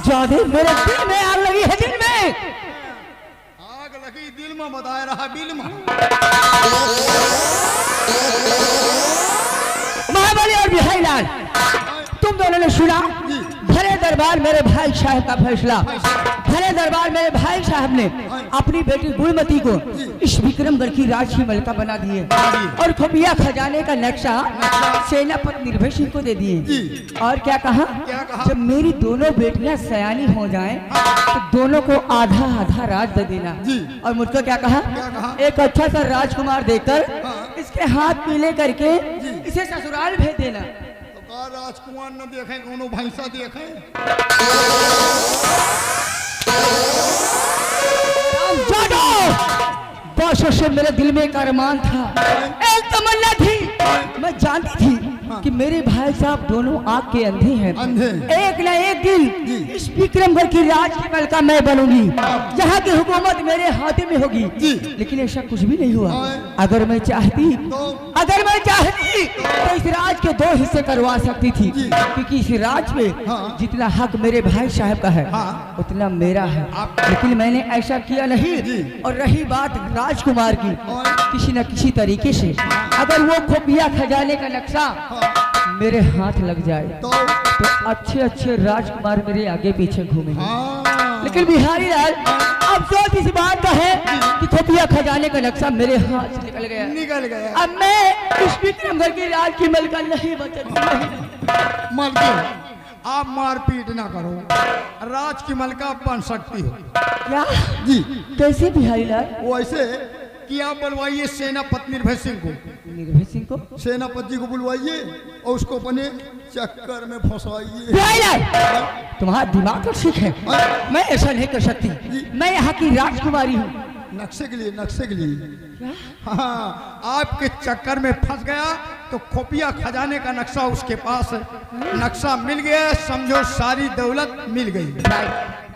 जादे मेरे दिल में आग लगी है, दिल में आग लगी दिल में, बताया रहा बिल में। महाबली और बिहारी लाल, तुम दोनों ने सुना भरे दरबार मेरे भाई साहब का फैसला। भरे दरबार मेरे भाई साहब ने अपनी बेटी गुणमती को इस विक्रमगढ़ की राज की मलिका बना दिए और खुफिया खजाने का नक्शा सेनापति निर्भय सिंह को दे दिए। और क्या कहा, जब मेरी दोनों बेटियां सयानी हो जाएं तो दोनों को आधा आधा राज दे देना। और मुझको क्या कहा, एक अच्छा सा राजकुमार देकर इसके हाथ पीले करके इसे ससुराल भेज देना। राजकुमार न देखे, दोनों भैंसा देखे। वर्षों से मेरे दिल में एक अरमान था, एक तमन्ना थी। मैं जानती थी कि मेरे भाई साहब दोनों आग के अंधे हैं। एक न एक दिन इस विक्रमगढ़ की राज की मलिका मैं बनूंगी, जहाँ की हुकूमत मेरे हाथ में होगी। लेकिन ऐसा कुछ भी नहीं हुआ। अगर मैं चाहती तो इस राज के 2 हिस्से करवा सकती थी, क्योंकि इस राज में जितना हक मेरे भाई साहब का है उतना मेरा है। लेकिन मैंने ऐसा किया नहीं। और रही बात राजकुमार की, किसी न किसी तरीके से अगर वो खुफिया खजाने का नक्शा मेरे हाथ लग जाए तो अच्छे अच्छे राजकुमार मेरे आगे पीछे घूमेंगे। लेकिन बिहारी लाल, अफसोस इस बात का है कि खुफिया खजाने का नक्शा मेरे हाथ से निकल गया। अब मैं इस विक्रमगढ़ की राज की मलिका नहीं बचती। मलिका, आप मारपीट ना करो, राज की मलिका बन सकती हो। क्या जी? कैसे बिहारी लाल? वो ऐसे कि आप बुलवाइए सेनापति निर्भय सिंह को। निर्भय सिंह को? सेनापति जी को बुलवाइए और उसको अपने चक्कर में फंसाइए। तुम्हारा दिमाग तो ठीक है, मैं ऐसा नहीं कर सकती। मैं यहाँ की राजकुमारी हूँ। नक्शे के लिए हाँ, आपके चक्कर में फंस गया तो खुफिया खजाने का नक्शा उसके पास है। नक्शा मिल गया, समझो सारी दौलत मिल गई।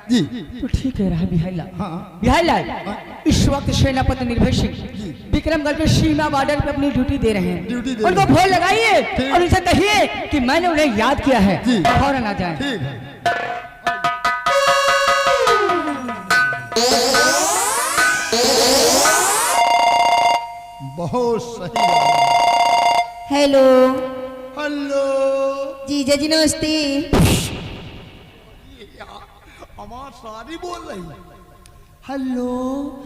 जी तो ठीक है रहा बिहारी लाल। बिहारी लाल, इस वक्त सेनापति निर्भय सिंह विक्रमगढ़ के सीमा बॉर्डर पे अपनी ड्यूटी दे रहे हैं। उनको फोन लगाइए और उनसे कहिए कि मैंने उन्हें याद किया है, फौरन आ जाए। ठीक है। बहुत सही। हेलो जीजा जी नमस्ते। हमार सारी बोल रही। हेलो।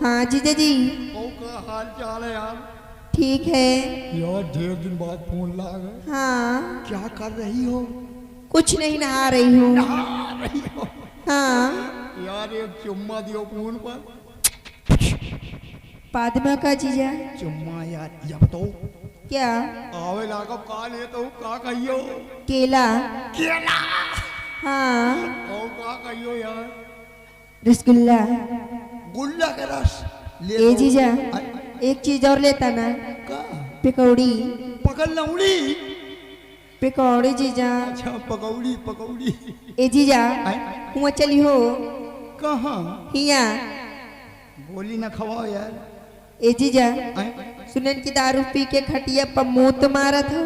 हाँ जीजा जी। का हाल चाल है यार? ठीक है यार, ढेर दिन बाद फोन लगा। हाँ। क्या कर रही हो? कुछ नहीं, नहा रही हूँ। नहा रही हो? हाँ यार, एक चुम्मा दियो फोन पर। पादमा का जीजा? चुम्मा यार, या बताओ क्या? आवे लागा का ले तो का कहियो? केला। केला? हाँ। और का कहियो यार? रसगुल्ला। गुल्ला का रस ले। ए जीजा, एक चीज और लेता ना। का? पकौड़ी। पकड़ लौड़ी? पकौड़ी जीजा। अच्छा, पकौड़ी। ए जीजा, हुआ चली हो? कहाँ? हिया। गोली न खवाओ यार। ए जीजा, सुनन की दारू पी के खटिया पर मुंह तो मारा था।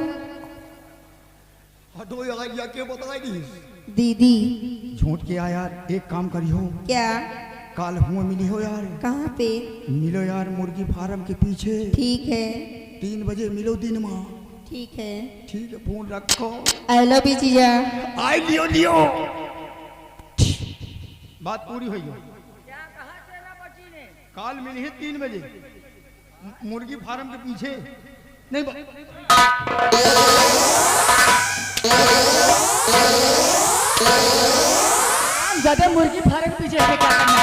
हटो यार, या के बताई दी? दीदी। झूठ के यार, एक काम करियो। क्या? काल हुआ मिली हो यार। कहाँ पे? मिलो यार, मुर्गी फार्म के पीछे। ठीक है। 3 बजे मिलो दिन में। ठीक है। ठीक है, फोन रखो। आई लव यू जीजा। आई लियो। बात पूरी हुई है। काल मिली है 3 बजे मुर्गी फार्म के पीछे। नहीं ज्यादा मुर्गी फार्म पीछे है, क्या करना?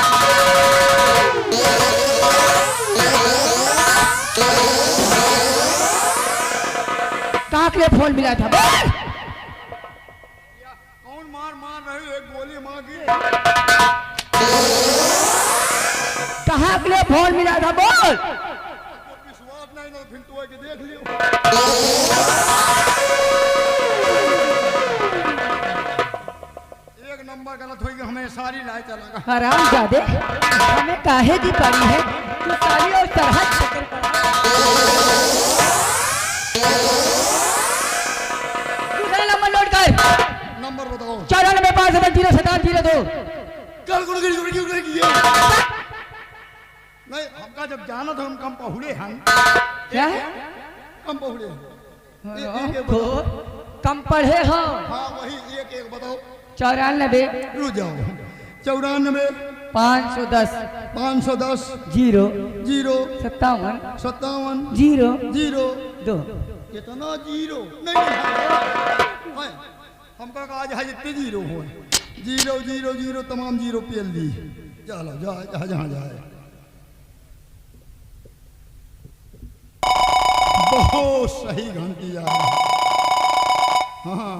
कहाँ के फोन मिला था? कौन मार रहे? एक गोली मार के। कहाँ के लिए फोन मिला था? बोल। विश्वास नहीं ना, फिर तो आके देख लियो। एक नंबर गलत होगी, हमें सारी लाए चला। हराम जादे, हमें काहे की पड़ी है? तू सारी और सरहद चक्कर पड़ा। दूसरा नंबर नोट कर। नंबर बताओ। 94,507,002। कल नहीं हमका जब जाना था हम कम पहुड़े हम क्या कम पहुड़े तो कम पढ़े हो? हाँ वही एक एक बताओ। 94 रुक जाओ 94 510 510 0 0 57 57 0 0 2। कितना जीरो नहीं हमका आज है जितने जीरो हो 0 0 0 तमाम जीरो पेल दी। चलो जा जहाँ जाए। बहुत सही घंटी जा रहा। हाँ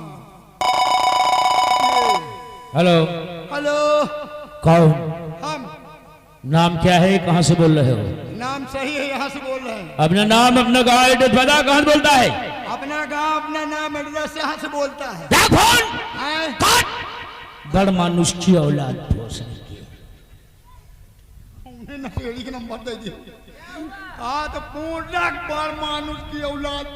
हेलो हेलो कौन? हम नाम क्या है, कहाँ से बोल रहे हो? नाम सही है, यहाँ से बोल रहे हैं। अपना नाम अपना गाँव एड्रेस बता, कहाँ से बोलता है? अपना गांव अपना नाम एड्रेस यहाँ से बोलता है। क्या फोन? हैं? बड़ मानुष की औलाद पोस उन्हें नशेड़ी के नंबर दे दिए। हाँ तो पूर्ण बड़ मानुष की औलाद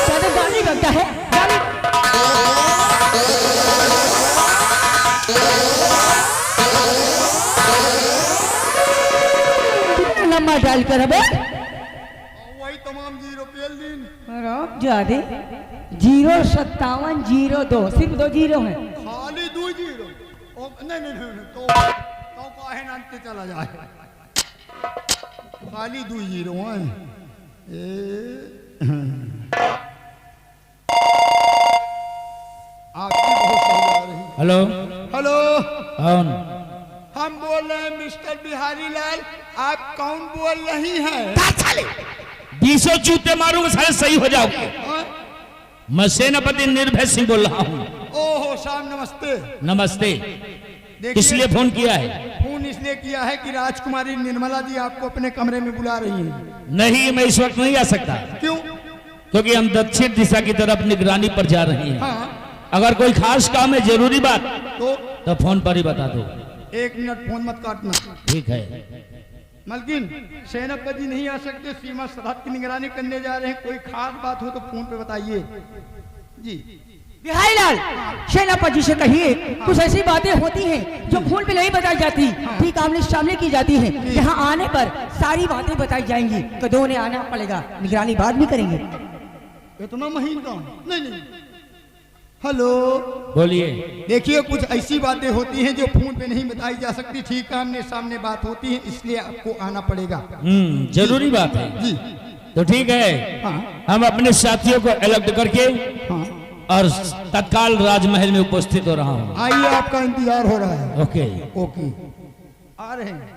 ज्यादा गाली करता है गाली। नंबर डाल कर अब वही तमाम जीरो पेल दिन ज्यादा 05702 सिर्फ 2 जीरो है। खाली 2 जीरो नहीं तो काहे नाते चला जाए। खाली 2 जीरो हैं। आपकी बहुत सही आ रही। हेलो हेलो कौन? हम बोल रहे हैं मिस्टर बिहारी लाल। आप कौन बोल रही हैं? 20 जूते मारूंगा सारे सही हो जाओगे। हाँ? मैं सेनापति निर्भय सिंह बोल रहा हूँ। ओहो साहब नमस्ते। नमस्ते। देखिए इसलिए फोन किया है? फोन इसलिए किया है कि राजकुमारी निर्मला जी आपको अपने कमरे में बुला रही हैं। नहीं, मैं इस वक्त नहीं आ सकता क्यों? क्योंकि हम दक्षिण दिशा की तरफ निगरानी पर जा रहे हैं। हाँ अगर कोई खास काम है, जरूरी बात, तो फोन पर ही बता दो। 1 मिनट फोन मत काटना। ठीक है। मलकिन सेनापति जी नहीं आ सकते, सीमा सरहद की निगरानी करने जा रहे हैं। कोई खास बात हो तो फोन पे बताइए जी। बिहारी लाल सेनापति जी से कहिए कुछ ऐसी बातें होती हैं जो फोन पे नहीं बताई जाती, ठीक आमने सामने की जाती हैं। यहाँ आने पर सारी बातें बताई जाएंगी। कदों ने आना पड़ेगा, निगरानी बाद में करेंगे। इतना महीन काम नहीं। हेलो बोलिए। देखिए कुछ ऐसी बातें होती हैं जो फोन पे नहीं बताई जा सकती, ठीक आमने सामने बात होती है, इसलिए आपको आना पड़ेगा। जरूरी बात है जी। तो ठीक है। हाँ। हम अपने साथियों को अलग करके हाँ और तत्काल राजमहल में उपस्थित हो रहा हूँ। आइए आपका इंतजार हो रहा है। ओके ओके आ रहे हैं।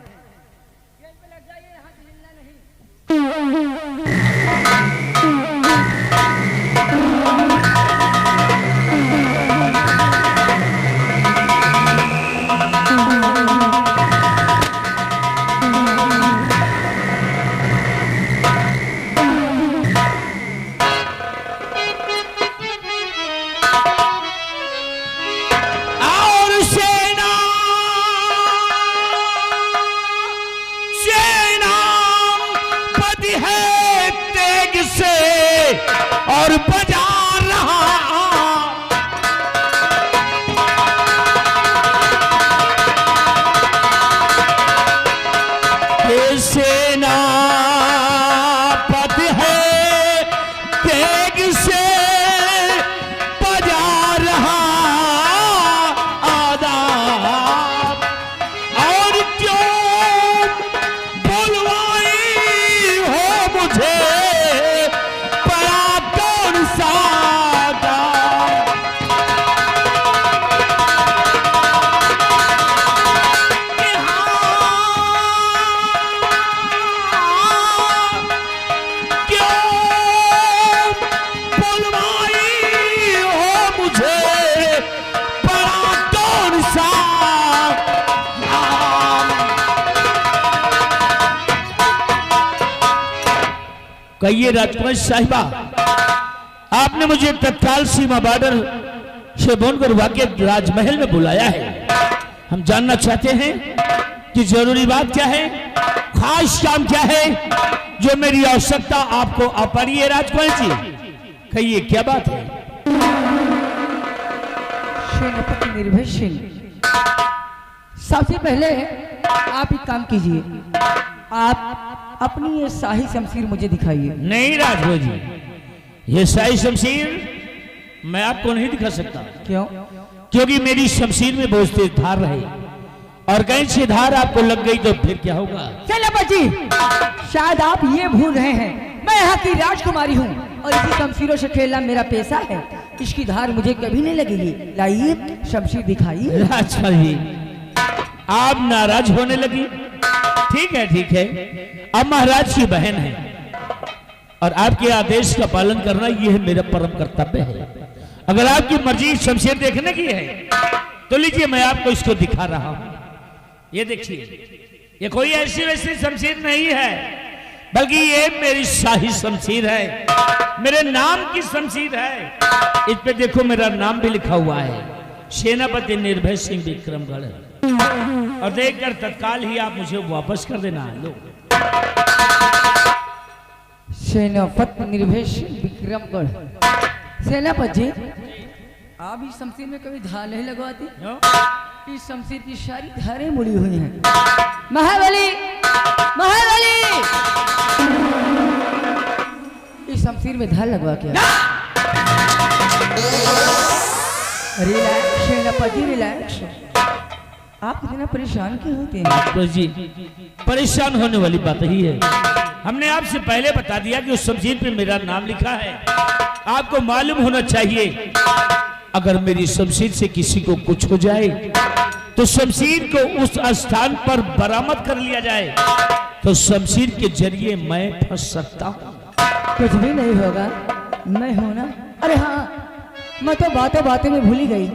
और बजा रहा ये सेनापति है, तेग से बजा रहा आदाब। और क्यों बुलवाई हो मुझे, कहिए राजकुमारी साहिबा, आपने मुझे तत्काल सीमा बॉर्डर से बोलकर वाकई राजमहल में बुलाया है। हम जानना चाहते हैं कि जरूरी बात क्या है, खास काम क्या है जो मेरी आवश्यकता आपको अपनी है राजकुमार जी? कहिए क्या बात है? सेनापति निर्भय सिंह, सबसे पहले आप एक काम कीजिए, आप अपनी ये शाही शमशीर मुझे दिखाइए। नहीं राजकुमार जी, ये शाही शमशीर मैं आपको नहीं दिखा सकता। क्यों? क्योंकि मेरी शमशीर में बहुत तेज धार रहे और कहीं से धार आपको लग गई तो फिर क्या होगा? सेनापति, शायद आप ये भूल रहे हैं मैं यहाँ की राजकुमारी हूँ और इसी शमशीरों से खेलना मेरा पेशा है। इसकी धार मुझे कभी नहीं लगेगी। लाइए शमशीर दिखाइए। राजकुमार जी, आप नाराज होने लगी? ठीक है ठीक है, अब महाराज की बहन है और आपके आदेश का पालन करना यह मेरा परम कर्तव्य है। अगर आपकी मर्जी शमशीर देखने की है तो लीजिए, मैं आपको इसको दिखा रहा हूं। ये देखिए, ये कोई ऐसी वैसी शमशीर नहीं है, बल्कि ये मेरी शाही शमशीर है, मेरे नाम की शमशीर है। इस पे देखो मेरा नाम भी लिखा हुआ है, सेनापति निर्भय सिंह विक्रमगढ़। और देखकर तत्काल ही आप मुझे वापस कर देना। लो, सेनापति निर्भय सिंह विक्रमगढ़। सेनापति जी, आप इस शमशीर में कभी धार नहीं लगवाती? इस शमशीर की सारी धारें मुड़ी हुई हैं। महाबली, महाबली, इस शमशीर में धार लगवा क्या? रिलैक्स सेनापति, रिलैक्स। आप इतना परेशान क्यों होते हैं? तो जी, परेशान होने वाली बात ही है। हमने आपसे पहले बता दिया कि उस शमशीर पे मेरा नाम लिखा है। आपको मालूम होना चाहिए, अगर मेरी शमशीर से किसी को कुछ हो जाए तो शमशीर को उस स्थान पर बरामद कर लिया जाए तो शमशीर के जरिए मैं फंस सकता हूँ। कुछ भी नहीं होगा, मैं हूं ना। अरे हाँ, मैं तो बातों बातों में भूल ही गई।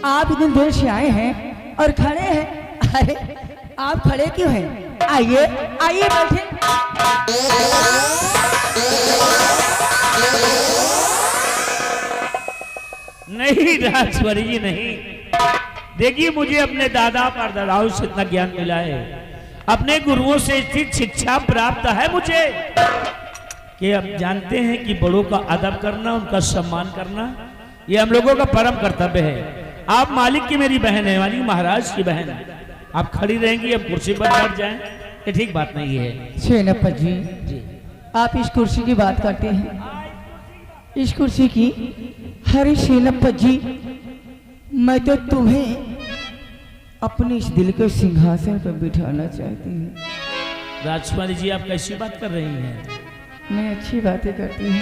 आप इतनी देर से आए हैं और खड़े हैं। अरे आप खड़े क्यों हैं? आइए आइए, बैठे। नहीं राजकुमारी जी, नहीं। देखिए, मुझे अपने दादा परदादाओं से इतना ज्ञान मिला है, अपने गुरुओं से इतनी शिक्षा प्राप्त है मुझे कि अब जानते हैं कि बड़ों का अदब करना, उनका सम्मान करना, ये हम लोगों का परम कर्तव्य है। आप मालिक की मेरी बहन है, मालिक महाराज की बहन है। आप खड़ी रहेंगी, अब कुर्सी पर बैठ जाएं, ये ठीक बात नहीं है। सेनापति जी, आप इस कुर्सी की बात करते हैं, इस कुर्सी की? हरे सेनापति जी, मैं तो तुम्हें अपने इस दिल के सिंहासन पर बिठाना चाहती हूँ। राजकुमारी जी, आप कैसी बात कर रही हैं? मैं अच्छी बातें करती हूँ,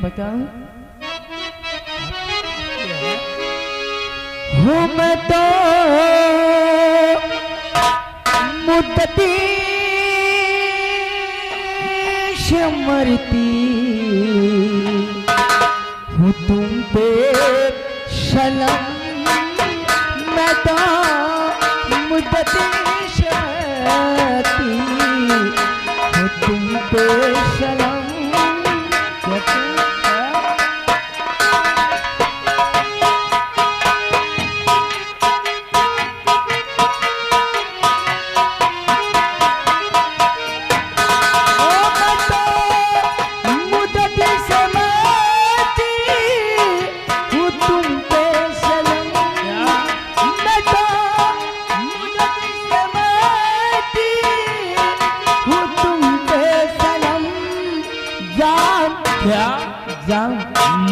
बताऊं? हूँ मैं तो मुद्दती से मरती हूँ तुम पे सलाम, मैं तो मुद्दती से मरती हूँ तुम पे सलाम।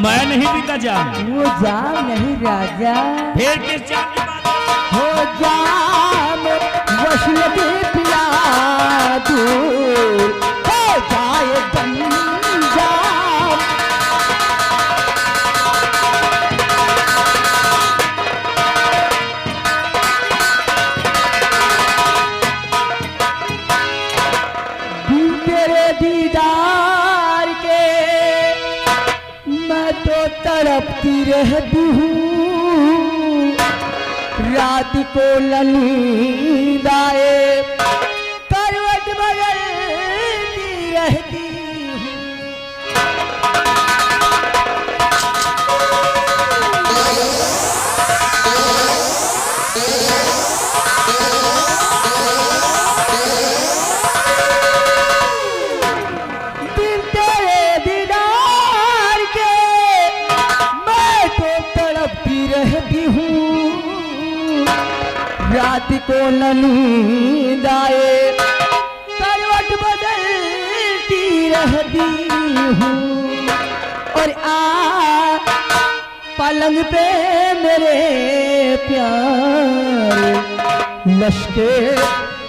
मैं नहीं पीता जाम। वो जाम नहीं राजा, फिर किस जाम की बात है? हो जाम वसीयती पिला दूं, हो जाए दम जाम। बिन तेरे दीदार के मैं तो तड़पती रहती हूँ, रात को नींद आए करवट बदलती रहती हूँ। को न नींद आए, करवट बदलती रहती हूँ और पलंग पे मेरे प्यार लश्के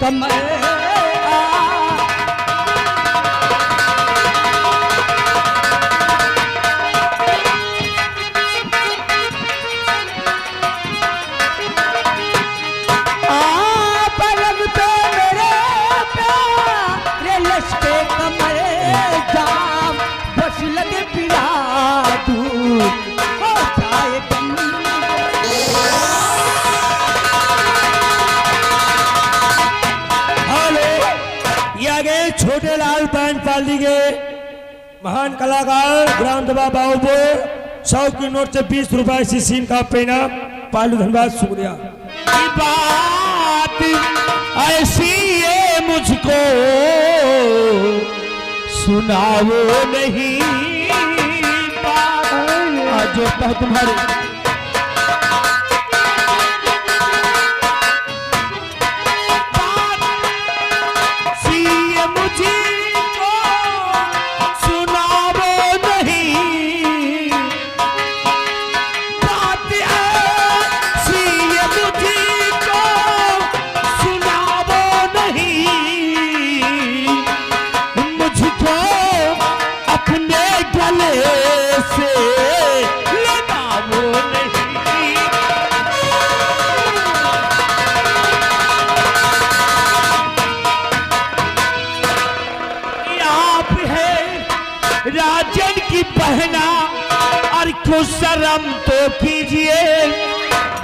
कमर पलंग पे मेरे प्यार लश्के कमर जाम बस लगे पिला तू छोटे लाल पैंट पाली के महान कलाकार ग्राम दबा बाबू 100 की नोट से 20 रुपए से सीन का पेना पालू। धन्यवाद, शुक्रिया। बात ऐसी है मुझको सुनाओ नहीं, जो तुम्हारे राजन की बहना और कुछ शर्म तो कीजिए,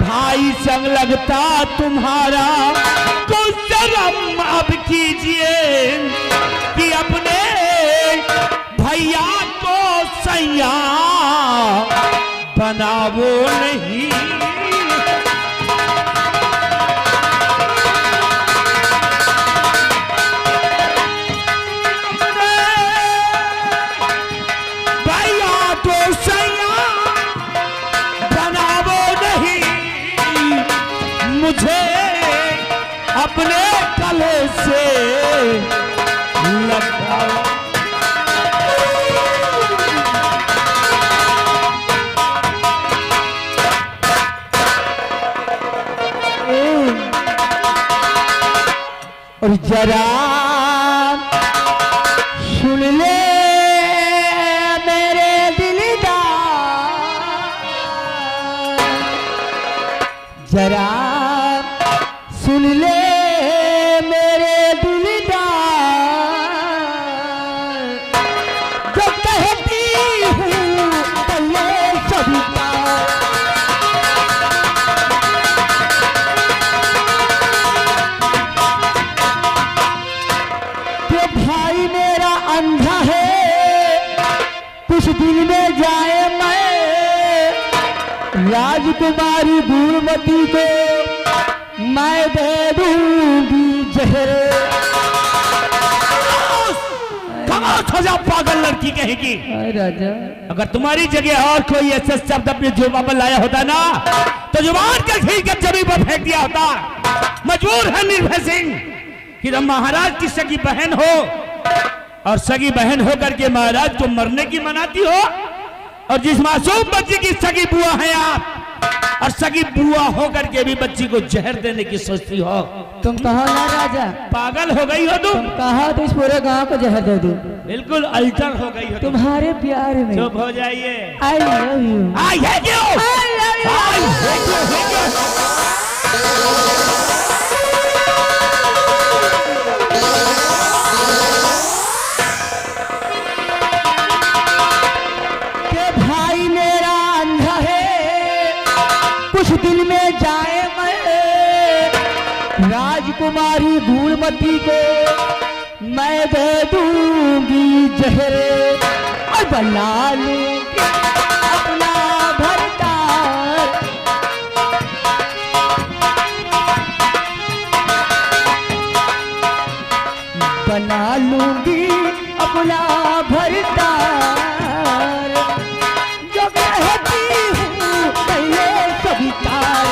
भाई संग लगता तुम्हारा कुछ शर्म अब कीजिए कि अपने भैया को सैया बनाओ नहीं। मुझे अपने गले से लगाओ। और जरा सुन ले मेरे दिलदार, जरा सुन ले मेरे दिलदार, जो कहती हूँ पहले सभी का। तो भाई मेरा अंधा है, कुछ दिन में जाए मैं राजकुमारी गुणमती को मैं दे दूंगी जहर। खामोश हो जा पागल लड़की कहेगी। राजा अगर तुम्हारी जगह और कोई ऐसा शब्द अपने जुबान पर लाया होता ना तो जुबान के खींच कर जमीन पर फेंक दिया होता। मजबूर है निर्भय सिंह कि तुम महाराज की सगी बहन हो और सगी बहन होकर के महाराज को मरने की मनाती हो, और जिस मासूम बच्चे की सगी बुआ है आप, और सगी बुआ होकर के भी बच्ची को जहर देने की सोचती हो। तुम कहा ना राजा, पागल हो गई हो तुम। कहा तो इस पूरे गांव को जहर दे दूं। बिल्कुल अल्टर हो गई हो तुम्हारे प्यार में। चुप हो जाइए। I love you. I hate you. I love you. I hate you. कुछ दिन में जाए मैं राजकुमारी गुणमती को मैं दे दूंगी जहर, और बना लूंगी अपना भरतार। बना लूंगी अपना भरतार, जो कहती हूँ पहले सभी तार।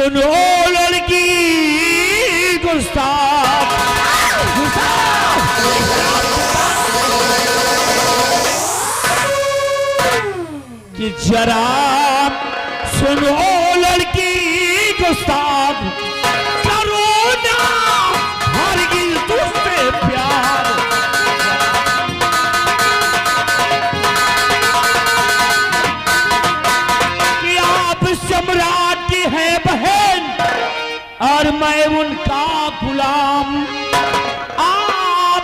सुनो लड़की गुस्ताख, कि जरा सुनो लड़की गुस्ताख, करो ना हरगिज़ तुझसे प्यार। कि आप सम्राट की है बहन और मैं उनका गुलाम। आप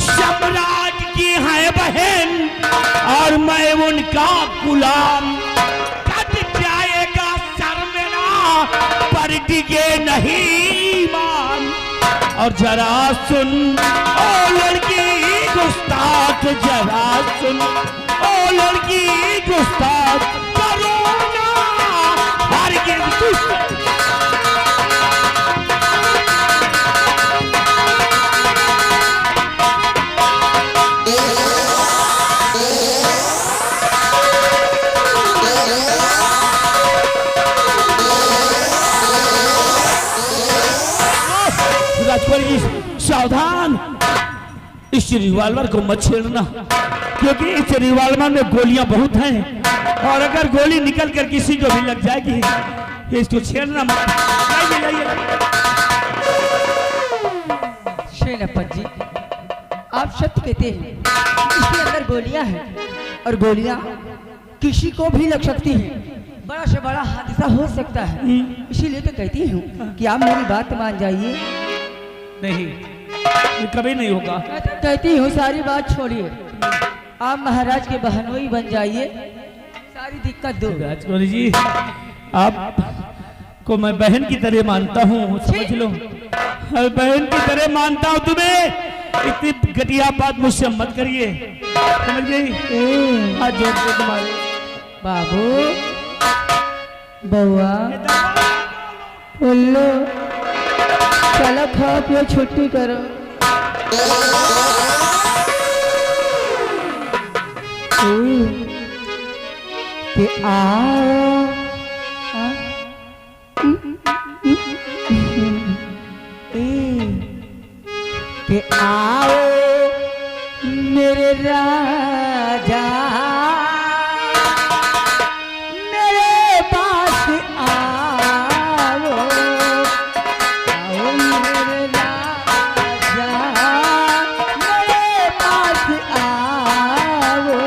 सम्राट की है बहन और मैं उनका गुलाम। कट जाएगा सर मेरा पर डिगे नहीं मान। और जरा सुन ओ लड़की गुस्ताख, जरा सुन ओ लड़की गुस्ताख, करो ना हरगिज़ तुझसे। राजकुमारी जी सावधान, इस रिवॉल्वर को मत छेड़ना, क्योंकि इस रिवॉल्वर में गोलियां बहुत हैं और अगर गोली निकल कर किसी को भी लग जाएगी तो इसको छेड़ना मत। सेनापति जी, आप सत्य कहते हैं, इसके अंदर गोलियां हैं और गोलियां किसी को भी लग सकती हैं, बड़ा से बड़ा हादसा हो सकता है। इसीलिए तो कहती हूँ कि आप मेरी बात मान जाइए। नहीं, ये कभी नहीं होगा। कहती हूँ सारी बात छोड़िए, आप महाराज के बहनोई बन जाइए, सारी दिक्कत दूर। राजकुमारी जी, आप को मैं बहन की तरह मानता हूँ, समझ लो, हर बहन की तरह मानता हूँ तुम्हें। इतनी घटिया बात मुझसे मत करिए, समझ गई? हाथ जोड़ के तुम्हारे बाबू, बउआ, उल्लू, चलो खा पियो, छुट्टी करो। कि आओ, कि आओ मेरे राजा, मेरे पास आओ, आओ मेरे राजा, मेरे पास आओ।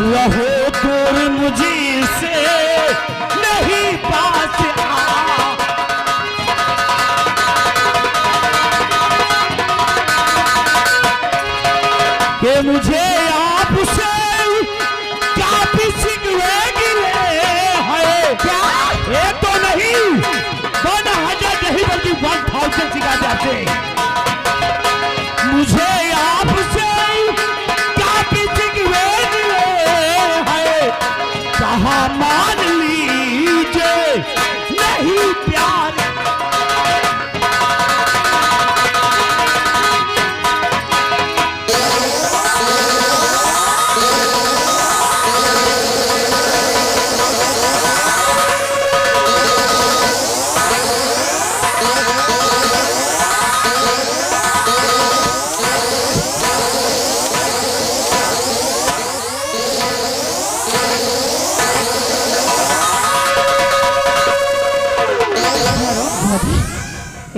रहो दूर मुझी से नहीं पास आ। कि मुझे आप से मुझे आपसे काफी शिकवे है, कहा मान लीजिए नहीं प्यार।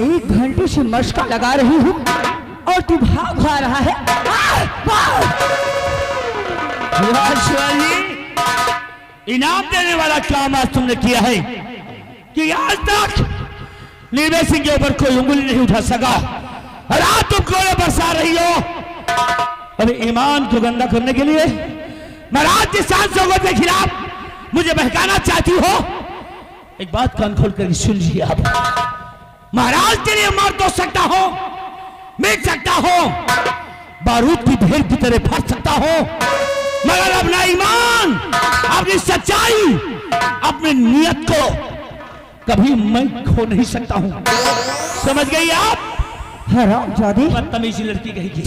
एक घंटे से मशका लगा रही हूँ और तू भाग रहा है। इनाम देने वाला काम आज तुमने किया है कि आज तक निर्भय सिंह के ऊपर कोई उंगली नहीं उठा सका और आज तुम कोड़े बरसा रही हो और ईमान को गंदा करने के लिए महाराज की सांसों के खिलाफ मुझे बहकाना चाहती हो। एक बात कान खोल कर सुन लीजिए आप, महाराज के लिए मार तो सकता हो, मिट सकता हो, बारूद की ढेर की तरह फट सकता हो, मगर अपना ईमान, अपनी सच्चाई, अपनी नियत को कभी मैं खो नहीं सकता हूं। समझ गई आप? हरामजादी, बदतमीजी लड़की कहेगी।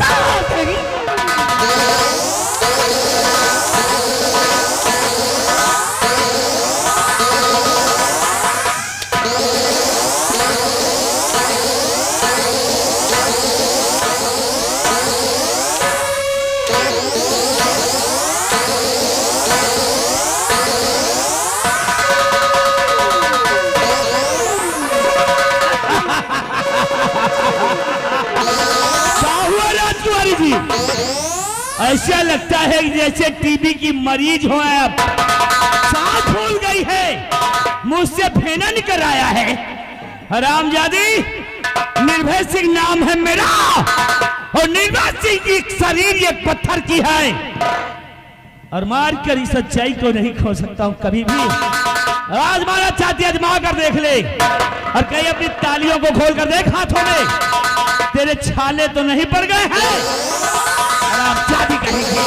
ऐसा लगता है जैसे टीबी की मरीज हो आप, सांस फूल गई है, मुझसे फेना निकल आया है। हरामजादी, निर्भय सिंह नाम है मेरा और निर्भय सिंह की शरीर एक पत्थर की है और मार कर इस सच्चाई को नहीं खो सकता हूं कभी भी। आज मारा चाहती आजमा कर देख ले और कहीं अपनी तालियों को खोल कर देख हाथों में, तेरे छाले तो नहीं पड़ गए हैं? हरामजादी कहेंगे।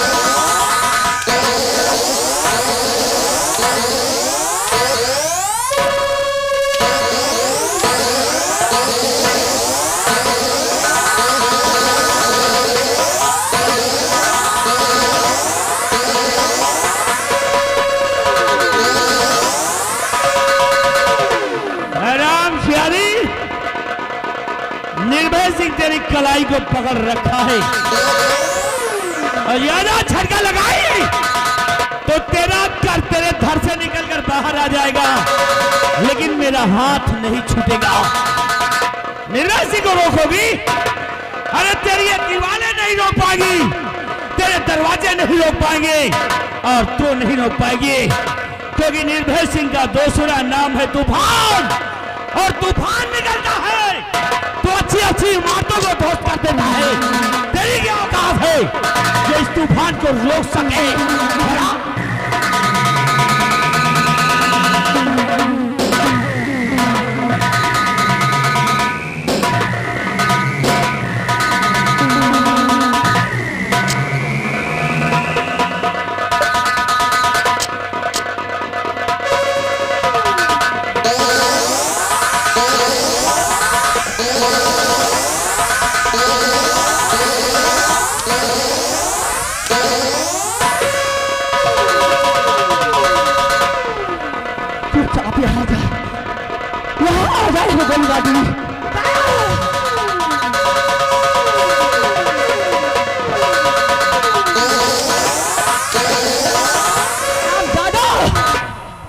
निर्भय सिंह तेरी कलाई को पकड़ रखा है और ज्यादा झटका लगाई तो तेरा कर तेरे घर से निकलकर बाहर आ जाएगा, लेकिन मेरा हाथ नहीं छूटेगा। निर्भय सिंह को रोकोगी? अरे तेरी ये दीवारें नहीं रोक पाएगी, तेरे दरवाजे नहीं रोक पाएंगे और तू नहीं रोक पाएगी, क्योंकि निर्भय सिंह का दूसरा नाम है तूफान और तूफान निकलता है तो अच्छी अच्छी इमारतों को ध्वस्त कर देता है। तेरी क्या औकात है जो इस तूफान को रोक सके?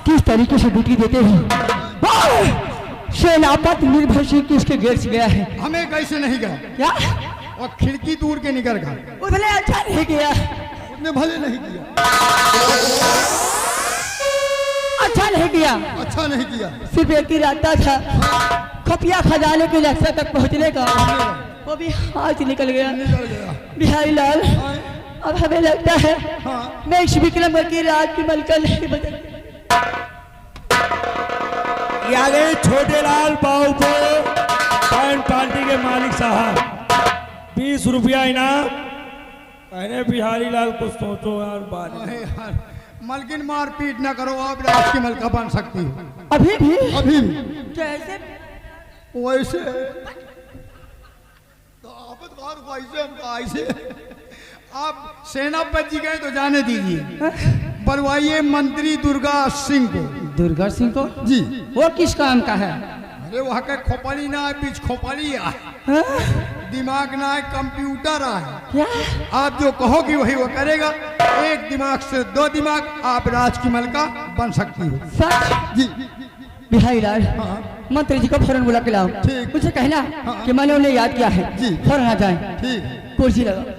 किस तरीके से ड्यूटी देते हैं? सेनापत निर्भय सिंह किसके गेट से गया है? हमें कैसे नहीं गया? क्या? और खिड़की दूर के निकल गया। उसने अच्छा नहीं किया, उसने भले नहीं किया, अच्छा नहीं किया, अच्छा नहीं किया। सिर्फ एक ही रास्ता था, खफिया खजाने के लक्ष्य तक पहुंचने का, वो भी हाथ निकल गया। बिहारी लाल, अब हमें लगता है मैं इस विक्रम की राज की मलका नहीं बदल। छोटे लाल बाबू को पैन पार्टी के मालिक साहब 20 रुपया इनाम। कहने बिहारी लाल कुछ सोचो यार बारी। अरे यार, मलकिन मारपीट ना करो, आप राज की मलका बन सकती हो अभी भी अभी कैसे? वैसे तो आप ऐसे आप सेनापति गए तो जाने दीजिए, बलवाइए मंत्री दुर्गा सिंह को। दुर्गा सिंह को? जी। वो किस काम का है? अरे वहाँ के खोपड़ी ना है, बीच खोपड़ी है, दिमाग ना है, कंप्यूटर है। क्या? आप जो कहोगी वही वो करेगा। एक दिमाग से 2 दिमाग, आप राज की मलका बन सकती हो। सच? जी। बिहारी लाल, मंत्री जी को फौरन बुला के लाओ। ठीक। मुझे कहना कि मैंने उन्हें याद किया है। जी। फौरन आ जाए। ठीक। कुर्सी लगा।